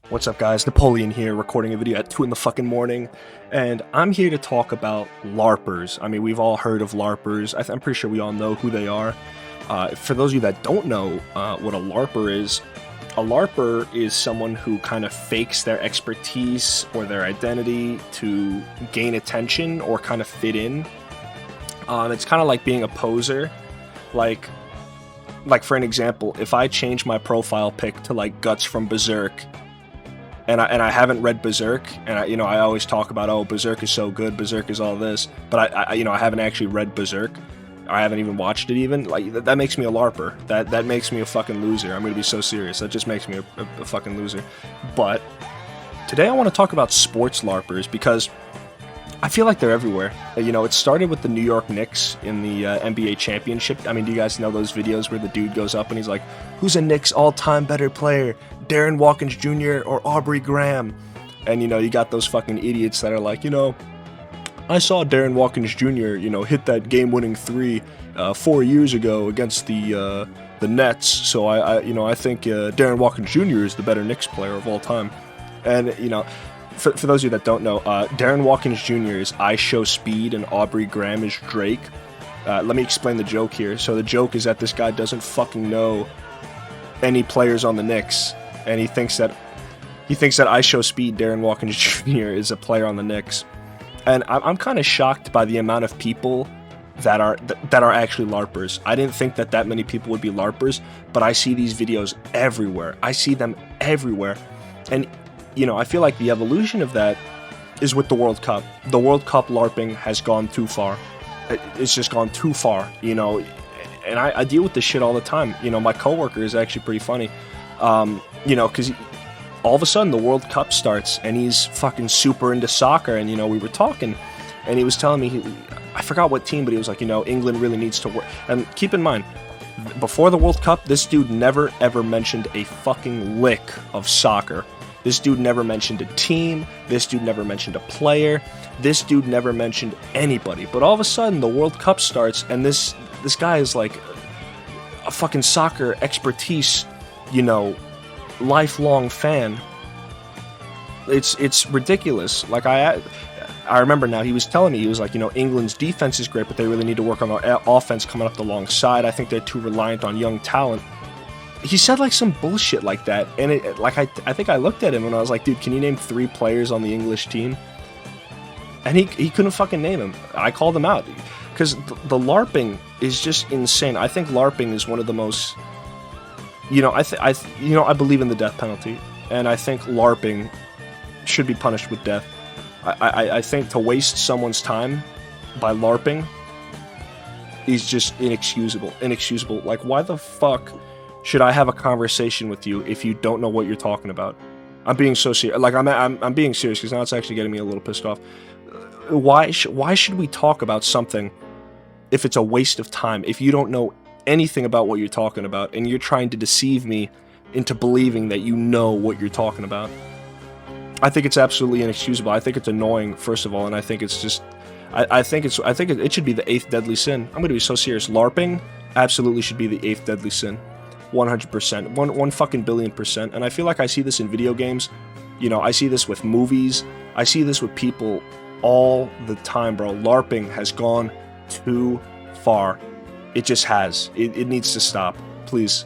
What's up, guys? Napoleon here, recording a video at 2 in the fucking morning, and I'm here to talk about Larpers. I mean, we've all heard of Larpers. I'm pretty sure we all know who they are. For those of you that don't know what a Larper is someone who kind of fakes their expertise or their identity to gain attention or kind of fit in. It's kind of like being a poser. Like for an example, if I change my profile pic to like Guts from Berserk, and I haven't read Berserk, and I always talk about, oh, Berserk is so good, Berserk is all this, but I haven't actually read Berserk. I haven't even watched it even. Like, that makes me a Larper. That makes me a fucking loser. I'm gonna be so serious. That just makes me a fucking loser. But today I want to talk about sports Larpers because I feel like they're everywhere. It started with the New York Knicks in the NBA championship. I mean, do you guys know those videos where the dude goes up and he's like, who's a Knicks all-time better player? Darren Watkins Jr. or Aubrey Graham? And, you got those fucking idiots that are like, I saw Darren Watkins Jr., hit that game-winning three 4 years ago against the Nets. So I think Darren Watkins Jr. is the better Knicks player of all time. And, for those of you that don't know, Darren Watkins Jr. is I Show Speed and Aubrey Graham is Drake. Let me explain the joke here. So the joke is that this guy doesn't fucking know any players on the Knicks, and he thinks that I Show Speed, Darren Watkins Jr. is a player on the Knicks. And I'm kind of shocked by the amount of people that are actually Larpers. I didn't think that many people would be Larpers, but I see these videos everywhere. I see them everywhere. And I feel like the evolution of that is with the World Cup. The World Cup LARPing has gone too far. It's just gone too far, and I deal with this shit all the time. My coworker is actually pretty funny, because all of a sudden the World Cup starts and he's fucking super into soccer, and we were talking and he was telling me, I forgot what team, but he was like, England really needs to work. And keep in mind, before the World Cup, this dude never ever mentioned a fucking lick of soccer. This dude never mentioned a team. This dude never mentioned a player. This dude never mentioned anybody. But all of a sudden, the World Cup starts, and this guy is like a fucking soccer expertise, lifelong fan. It's ridiculous. Like, I remember now, he was telling me, he was like, England's defense is great, but they really need to work on their offense coming up the long side. I think they're too reliant on young talent. He said like some bullshit like that, and I think I looked at him and I was like, dude, can you name 3 players on the English team? And he couldn't fucking name him. I called him out because the LARPing is just insane. I think LARPing is one of the most, I believe in the death penalty, and I think LARPing should be punished with death. I think to waste someone's time by LARPing is just inexcusable. Like, why the fuck should I have a conversation with you if you don't know what you're talking about? I'm being so serious. Like, I'm being serious because now it's actually getting me a little pissed off. Why should we talk about something if it's a waste of time? If you don't know anything about what you're talking about and you're trying to deceive me into believing that you know what you're talking about, I think it's absolutely inexcusable. I think it's annoying, first of all, and I think it's just, I think it should be the 8th deadly sin. I'm going to be so serious. LARPing absolutely should be the 8th deadly sin. 100%, one fucking billion %. And I feel like I see this in video games. I see this with movies. I see this with people all the time, bro. LARPing has gone too far. It just has. It needs to stop. Please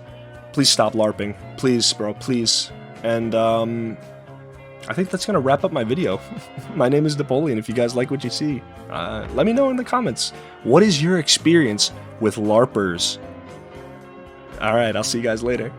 stop LARPing. Please, bro, please. And I think that's gonna wrap up my video. My name is Napoleon. If you guys like what you see, let me know in the comments. What is your experience with LARPers? Alright, I'll see you guys later.